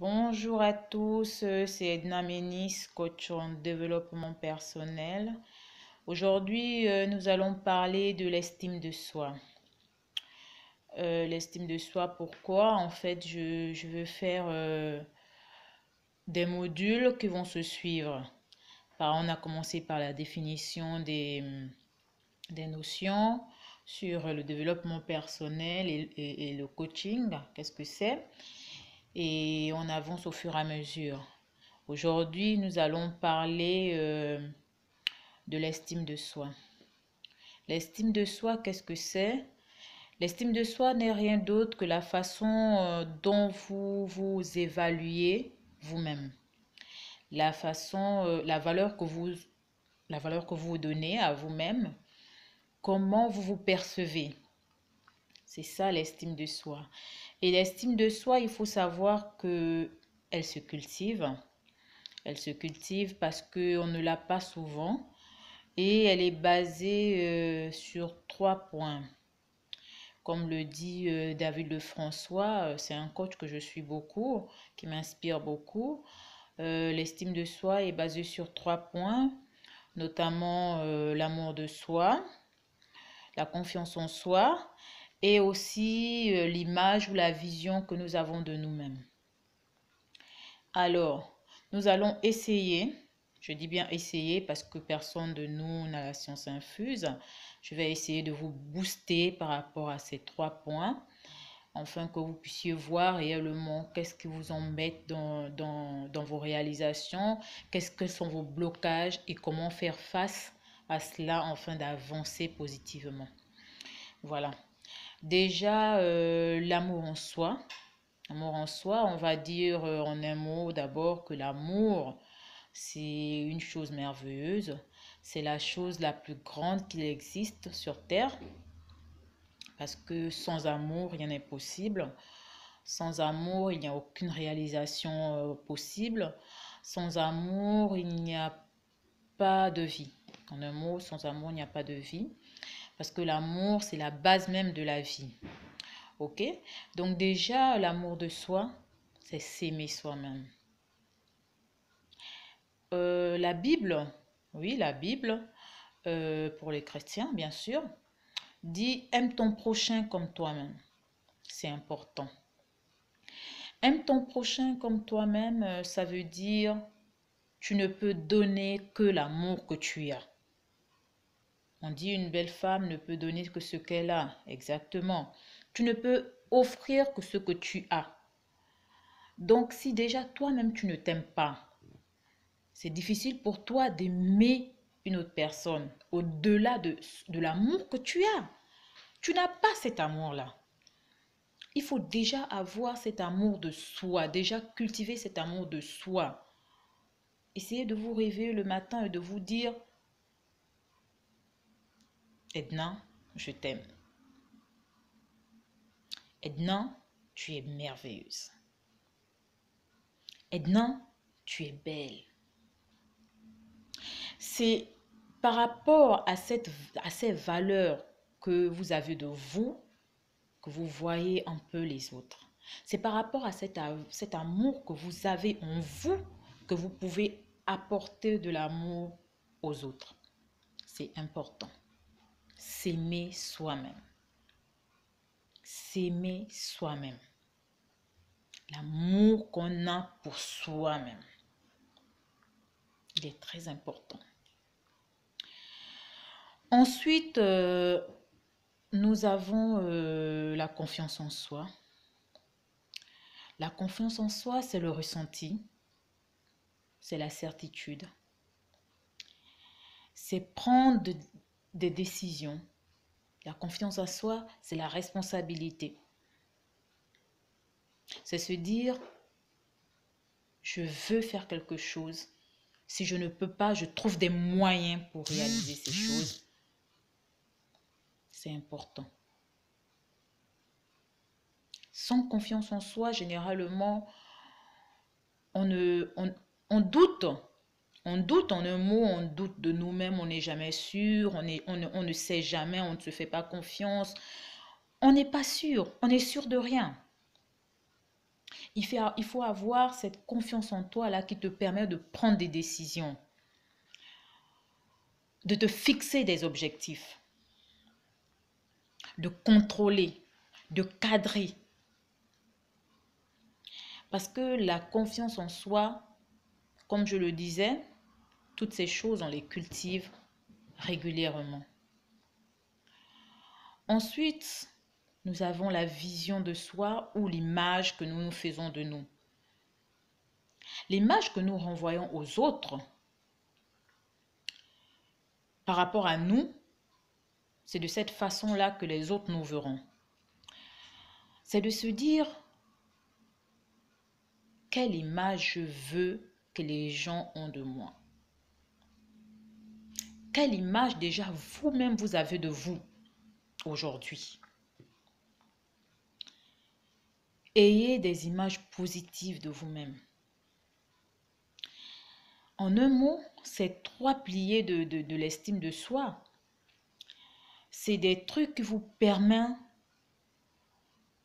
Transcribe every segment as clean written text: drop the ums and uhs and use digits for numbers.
Bonjour à tous, c'est Edna Ménis, coach en développement personnel. Aujourd'hui, nous allons parler de l'estime de soi. L'estime de soi, pourquoi? En fait, je veux faire des modules qui vont se suivre. On a commencé par la définition des notions sur le développement personnel et le coaching, qu'est-ce que c'est? Et on avance au fur et à mesure. Aujourd'hui, nous allons parler de l'estime de soi. L'estime de soi, qu'est-ce que c'est? L'estime de soi n'est rien d'autre que la façon dont vous vous évaluez vous-même. La valeur que vous donnez à vous-même, comment vous vous percevez. C'est ça l'estime de soi. Et l'estime de soi, il faut savoir que elle se cultive. Elle se cultive parce qu'on ne l'a pas souvent et elle est basée sur 3 points. Comme le dit David Lefrançois, c'est un coach que je suis beaucoup, qui m'inspire beaucoup. L'estime de soi est basée sur 3 points, notamment l'amour de soi, la confiance en soi et aussi l'image ou la vision que nous avons de nous-mêmes. Alors, nous allons essayer, je dis bien essayer parce que personne de nous n'a la science infuse. Je vais essayer de vous booster par rapport à ces 3 points, afin que vous puissiez voir réellement qu'est-ce qui vous embête dans vos réalisations, qu'est-ce que sont vos blocages et comment faire face à cela afin d'avancer positivement. Voilà. Déjà, l'amour en soi. L'amour en soi, on va dire en un mot d'abord que l'amour, c'est une chose merveilleuse. C'est la chose la plus grande qu'il existe sur Terre. Parce que sans amour, rien n'est possible. Sans amour, il n'y a aucune réalisation possible. Sans amour, il n'y a pas de vie. En un mot, sans amour, il n'y a pas de vie. Parce que l'amour, c'est la base même de la vie. Ok? Donc déjà, l'amour de soi, c'est s'aimer soi-même. La Bible, oui, la Bible, pour les chrétiens, bien sûr, dit aime ton prochain comme toi-même. C'est important. Aime ton prochain comme toi-même, ça veut dire tu ne peux donner que l'amour que tu as. On dit une belle femme ne peut donner que ce qu'elle a. Exactement. Tu ne peux offrir que ce que tu as. Donc, si déjà toi-même tu ne t'aimes pas, c'est difficile pour toi d'aimer une autre personne au-delà de l'amour que tu as. Tu n'as pas cet amour-là. Il faut déjà avoir cet amour de soi, déjà cultiver cet amour de soi. Essayez de vous réveiller le matin et de vous dire, Edna, je t'aime. Edna, tu es merveilleuse. Edna, tu es belle. C'est par rapport à ces valeurs que vous avez de vous que vous voyez un peu les autres. C'est par rapport à cet amour que vous avez en vous que vous pouvez apporter de l'amour aux autres. C'est important. S'aimer soi-même. S'aimer soi-même. L'amour qu'on a pour soi-même. Il est très important. Ensuite, nous avons la confiance en soi. La confiance en soi, c'est le ressenti, c'est la certitude. C'est prendre des décisions. La confiance en soi, c'est la responsabilité. C'est se dire, je veux faire quelque chose. Si je ne peux pas, je trouve des moyens pour réaliser ces choses. C'est important. Sans confiance en soi, généralement, on doute. On doute en un mot, on doute de nous-mêmes, on n'est jamais sûr, on ne sait jamais, on ne se fait pas confiance. On n'est pas sûr, on est sûr de rien. Il faut avoir cette confiance en toi là qui te permet de prendre des décisions, de te fixer des objectifs, de contrôler, de cadrer. Parce que la confiance en soi, comme je le disais, toutes ces choses, on les cultive régulièrement. Ensuite, nous avons la vision de soi ou l'image que nous nous faisons de nous. L'image que nous renvoyons aux autres par rapport à nous, c'est de cette façon-là que les autres nous verront. C'est de se dire, quelle image je veux que les gens ont de moi? Quelle image déjà vous-même vous avez de vous aujourd'hui? Ayez des images positives de vous-même. En un mot, ces 3 piliers de l'estime de soi, c'est des trucs qui vous permettent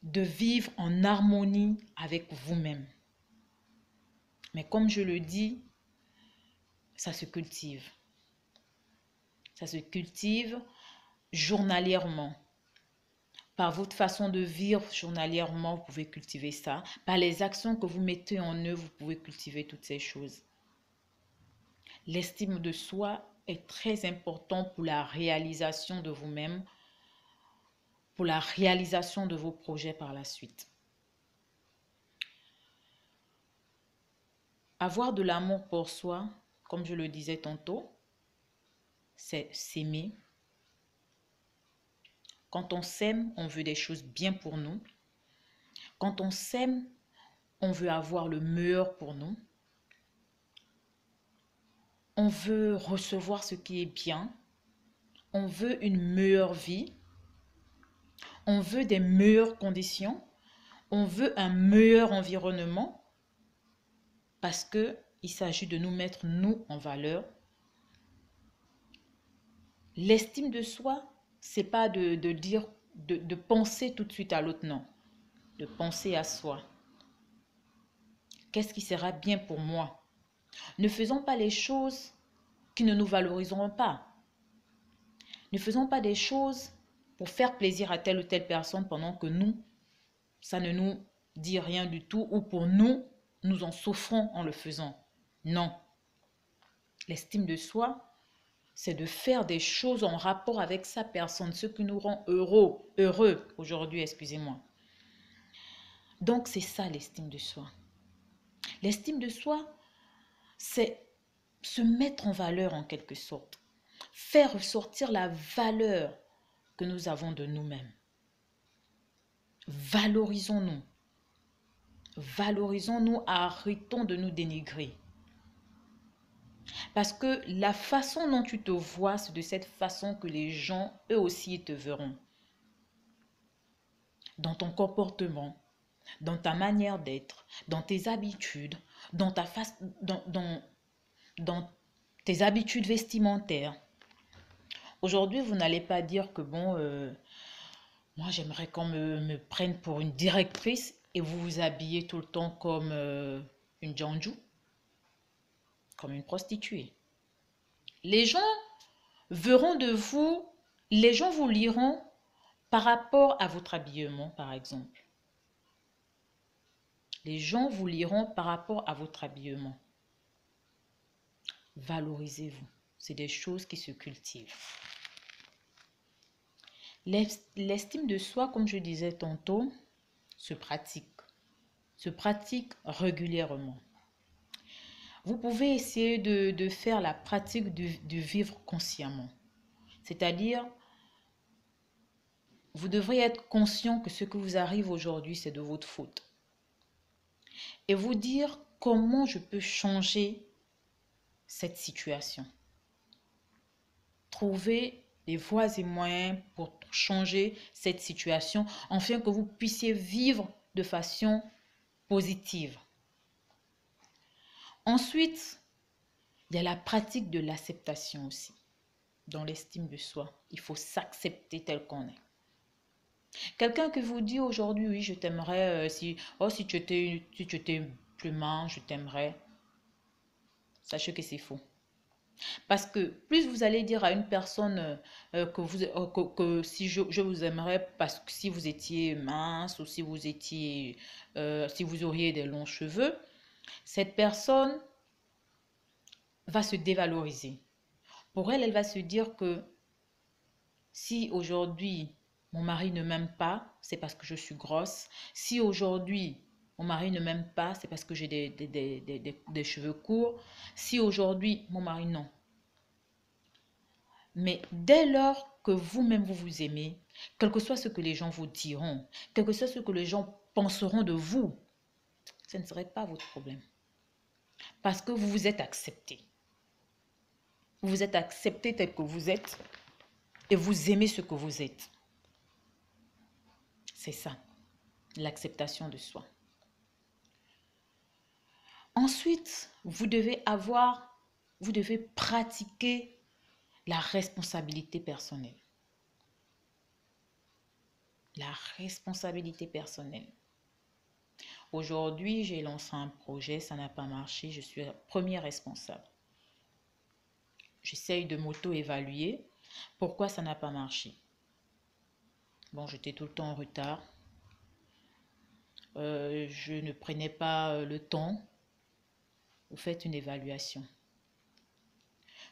de vivre en harmonie avec vous-même. Mais comme je le dis, ça se cultive. Ça se cultive journalièrement. Par votre façon de vivre journalièrement, vous pouvez cultiver ça. Par les actions que vous mettez en œuvre, vous pouvez cultiver toutes ces choses. L'estime de soi est très important pour la réalisation de vous-même, pour la réalisation de vos projets par la suite. Avoir de l'amour pour soi, comme je le disais tantôt, c'est s'aimer. Quand on s'aime, on veut des choses bien pour nous. Quand on s'aime, on veut avoir le meilleur pour nous. On veut recevoir ce qui est bien. On veut une meilleure vie. On veut des meilleures conditions. On veut un meilleur environnement parce qu'il s'agit de nous mettre, nous, en valeur. L'estime de soi, c'est pas de dire, de penser tout de suite à l'autre, non. De penser à soi. Qu'est-ce qui sera bien pour moi? Ne faisons pas les choses qui ne nous valoriseront pas. Ne faisons pas des choses pour faire plaisir à telle ou telle personne pendant que nous, ça ne nous dit rien du tout ou pour nous, nous en souffrons en le faisant. Non. L'estime de soi, c'est de faire des choses en rapport avec sa personne, ce qui nous rend heureux aujourd'hui, excusez-moi. Donc, c'est ça l'estime de soi. L'estime de soi, c'est se mettre en valeur en quelque sorte. Faire ressortir la valeur que nous avons de nous-mêmes. Valorisons-nous. Valorisons-nous, arrêtons de nous dénigrer. Parce que la façon dont tu te vois, c'est de cette façon que les gens, eux aussi, te verront. Dans ton comportement, dans ta manière d'être, dans tes habitudes, dans tes habitudes vestimentaires. Aujourd'hui, vous n'allez pas dire que bon, moi j'aimerais qu'on me prenne pour une directrice et vous vous habillez tout le temps comme une Janju, comme une prostituée. Les gens verront de vous, les gens vous liront par rapport à votre habillement, par exemple. Les gens vous liront par rapport à votre habillement. Valorisez-vous. C'est des choses qui se cultivent. L'estime de soi, comme je disais tantôt, se pratique régulièrement. Vous pouvez essayer de faire la pratique de vivre consciemment. C'est-à-dire, vous devrez être conscient que ce qui vous arrive aujourd'hui, c'est de votre faute. Et vous dire comment je peux changer cette situation. Trouver les voies et moyens pour changer cette situation, afin que vous puissiez vivre de façon positive. Ensuite, il y a la pratique de l'acceptation aussi. Dans l'estime de soi, il faut s'accepter tel qu'on est. Quelqu'un qui vous dit aujourd'hui, oui, je t'aimerais, si tu étais plus mince, je t'aimerais. Sachez que c'est faux. Parce que plus vous allez dire à une personne que si je vous aimerais parce que si vous étiez mince ou si vous auriez des longs cheveux, cette personne va se dévaloriser. Pour elle, elle va se dire que si aujourd'hui mon mari ne m'aime pas, c'est parce que je suis grosse. Si aujourd'hui mon mari ne m'aime pas, c'est parce que j'ai des cheveux courts. Si aujourd'hui mon mari non. Mais dès lors que vous-même vous vous aimez, quel que soit ce que les gens vous diront, quel que soit ce que les gens penseront de vous, ce ne serait pas votre problème. Parce que vous vous êtes accepté. Vous vous êtes accepté tel que vous êtes et vous aimez ce que vous êtes. C'est ça, l'acceptation de soi. Ensuite, vous devez pratiquer la responsabilité personnelle. La responsabilité personnelle. Aujourd'hui, j'ai lancé un projet, ça n'a pas marché, je suis premier responsable. J'essaye de m'auto-évaluer. Pourquoi ça n'a pas marché? Bon, j'étais tout le temps en retard. Je ne prenais pas le temps. Vous faites une évaluation.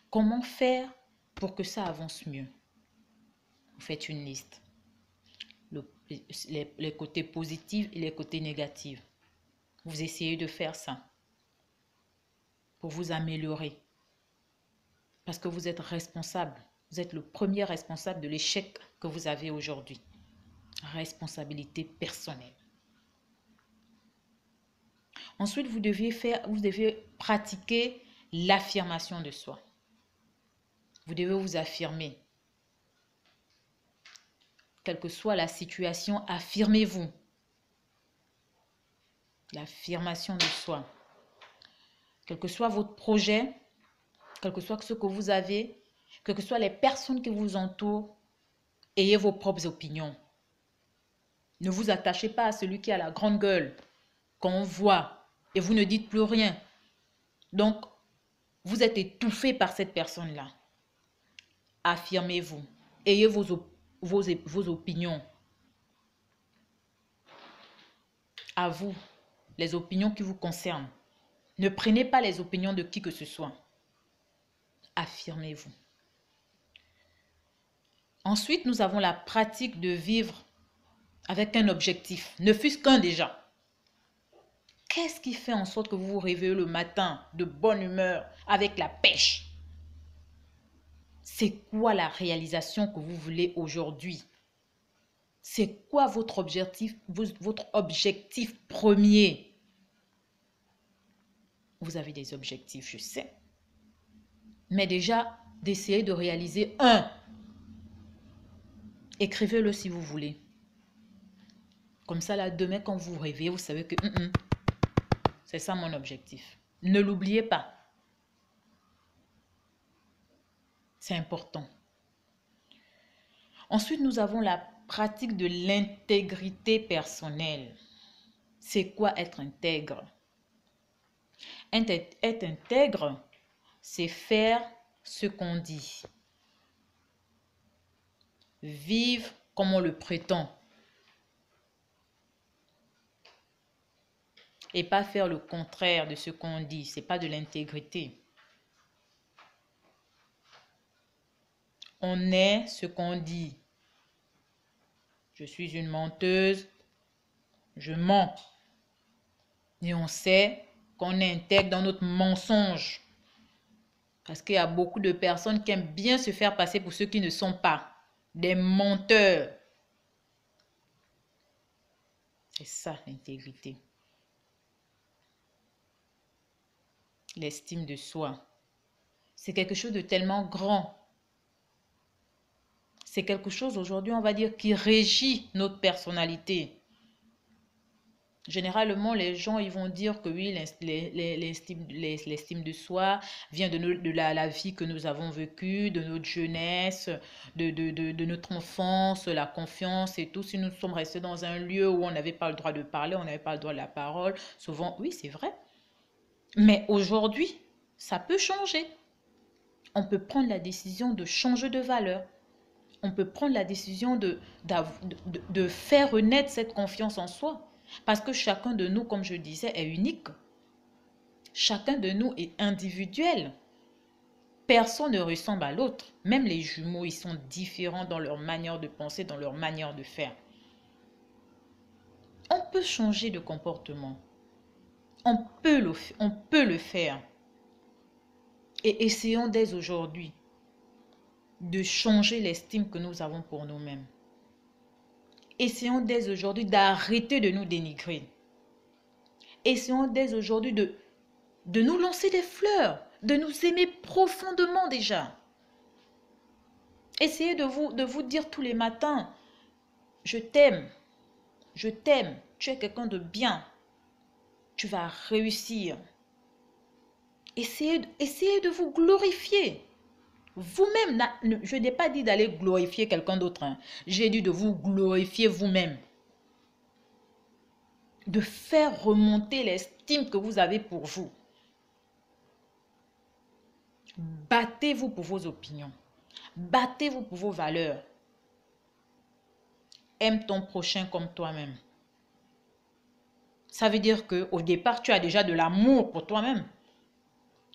Comment faire pour que ça avance mieux? Vous faites une liste. Les côtés positifs et les côtés négatifs. Vous essayez de faire ça pour vous améliorer. Parce que vous êtes responsable. Vous êtes le premier responsable de l'échec que vous avez aujourd'hui. Responsabilité personnelle. Ensuite, vous devez pratiquer l'affirmation de soi. Vous devez vous affirmer. Quelle que soit la situation, affirmez-vous. L'affirmation de soi. Quel que soit votre projet, quel que soit ce que vous avez, quelles que soient les personnes qui vous entourent, ayez vos propres opinions. Ne vous attachez pas à celui qui a la grande gueule, qu'on voit, et vous ne dites plus rien. Donc, vous êtes étouffé par cette personne-là. Affirmez-vous. Ayez vos opinions. À vous, les opinions qui vous concernent. Ne prenez pas les opinions de qui que ce soit. Affirmez-vous. Ensuite, nous avons la pratique de vivre avec un objectif, ne fût-ce qu'un déjà. Qu'est-ce qui fait en sorte que vous vous réveillez le matin de bonne humeur, avec la pêche? C'est quoi la réalisation que vous voulez aujourd'hui? C'est quoi votre objectif premier? Vous avez des objectifs, je sais. Mais déjà, d'essayer de réaliser un. Écrivez-le si vous voulez. Comme ça, là, demain, quand vous vous réveillez, vous savez que c'est ça mon objectif. Ne l'oubliez pas. C'est important. Ensuite, nous avons la pratique de l'intégrité personnelle. C'est quoi être intègre? Être intègre, c'est faire ce qu'on dit. Vivre comme on le prétend. Et pas faire le contraire de ce qu'on dit. Ce n'est pas de l'intégrité. On est ce qu'on dit. Je suis une menteuse. Je mens. Et on sait qu'on est intègre dans notre mensonge. Parce qu'il y a beaucoup de personnes qui aiment bien se faire passer pour ceux qui ne sont pas. Des menteurs. C'est ça l'intégrité. L'estime de soi. C'est quelque chose de tellement grand. C'est quelque chose aujourd'hui, on va dire, qui régit notre personnalité. Généralement, les gens, ils vont dire que oui, l'estime de soi vient de la vie que nous avons vécue, de notre jeunesse, de notre enfance, la confiance et tout. Si nous sommes restés dans un lieu où on n'avait pas le droit de parler, on n'avait pas le droit de la parole, souvent, oui, c'est vrai. Mais aujourd'hui, ça peut changer. On peut prendre la décision de changer de valeur. On peut prendre la décision de faire renaître cette confiance en soi. Parce que chacun de nous, comme je disais, est unique. Chacun de nous est individuel. Personne ne ressemble à l'autre. Même les jumeaux, ils sont différents dans leur manière de penser, dans leur manière de faire. On peut changer de comportement. On peut le faire. Et essayons dès aujourd'hui de changer l'estime que nous avons pour nous-mêmes. Essayons dès aujourd'hui d'arrêter de nous dénigrer. Essayons dès aujourd'hui de nous lancer des fleurs, de nous aimer profondément déjà. Essayez de vous dire tous les matins, je t'aime, tu es quelqu'un de bien, tu vas réussir. Essayez de vous glorifier. Vous-même, je n'ai pas dit d'aller glorifier quelqu'un d'autre. Hein. J'ai dit de vous glorifier vous-même. De faire remonter l'estime que vous avez pour vous. Battez-vous pour vos opinions. Battez-vous pour vos valeurs. Aime ton prochain comme toi-même. Ça veut dire qu'au départ, tu as déjà de l'amour pour toi-même.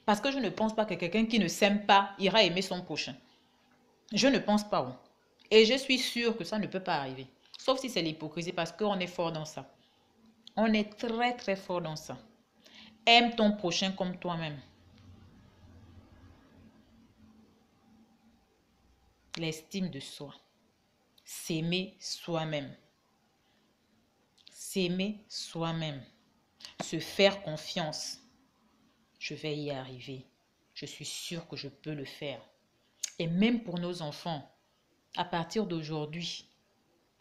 Parce que je ne pense pas que quelqu'un qui ne s'aime pas ira aimer son prochain. Je ne pense pas. Oui. Et je suis sûre que ça ne peut pas arriver. Sauf si c'est l'hypocrisie parce qu'on est fort dans ça. On est très très fort dans ça. Aime ton prochain comme toi-même. L'estime de soi. S'aimer soi-même. S'aimer soi-même. Se faire confiance. Je vais y arriver. Je suis sûre que je peux le faire. Et même pour nos enfants, à partir d'aujourd'hui,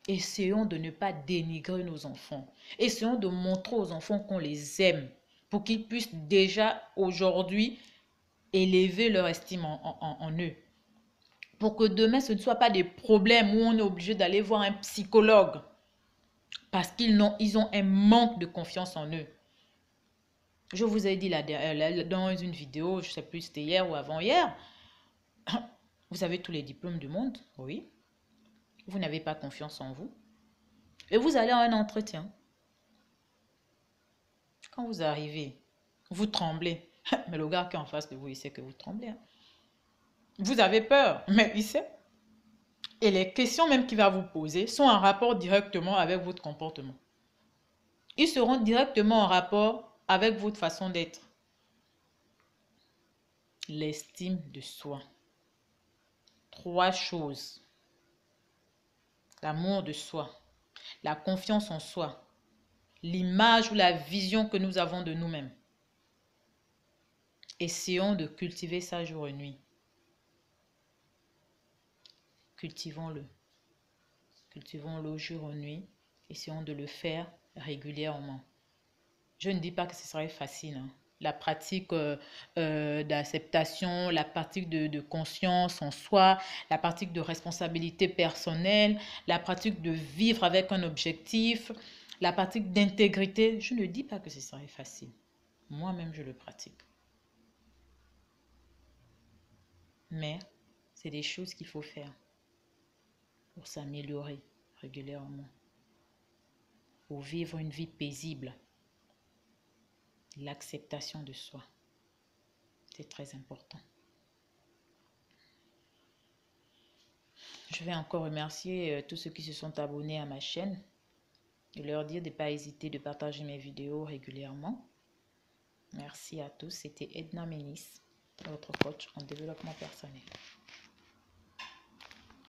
essayons de ne pas dénigrer nos enfants. Essayons de montrer aux enfants qu'on les aime pour qu'ils puissent déjà aujourd'hui élever leur estime en eux. Pour que demain, ce ne soit pas des problèmes où on est obligé d'aller voir un psychologue parce qu'ils ont un manque de confiance en eux. Je vous ai dit dans une vidéo, je ne sais plus si c'était hier ou avant-hier, vous avez tous les diplômes du monde, oui. Vous n'avez pas confiance en vous. Et vous allez à un entretien. Quand vous arrivez, vous tremblez. Mais le gars qui est en face de vous, il sait que vous tremblez. Hein. Vous avez peur, mais il sait. Et les questions même qu'il va vous poser sont en rapport directement avec votre comportement. Ils seront directement en rapport avec votre façon d'être. L'estime de soi. 3 choses. L'amour de soi, la confiance en soi, l'image ou la vision que nous avons de nous-mêmes. Essayons de cultiver ça jour et nuit. Cultivons-le. Cultivons-le jour et nuit. Essayons de le faire régulièrement. Je ne dis pas que ce serait facile. Hein. La pratique d'acceptation, la pratique de conscience en soi, la pratique de responsabilité personnelle, la pratique de vivre avec un objectif, la pratique d'intégrité. Je ne dis pas que ce serait facile. Moi-même, je le pratique. Mais c'est des choses qu'il faut faire pour s'améliorer régulièrement, pour vivre une vie paisible. L'acceptation de soi, c'est très important. Je vais encore remercier tous ceux qui se sont abonnés à ma chaîne et leur dire de ne pas hésiter de partager mes vidéos régulièrement. Merci à tous. C'était Edna Ménis, votre coach en développement personnel.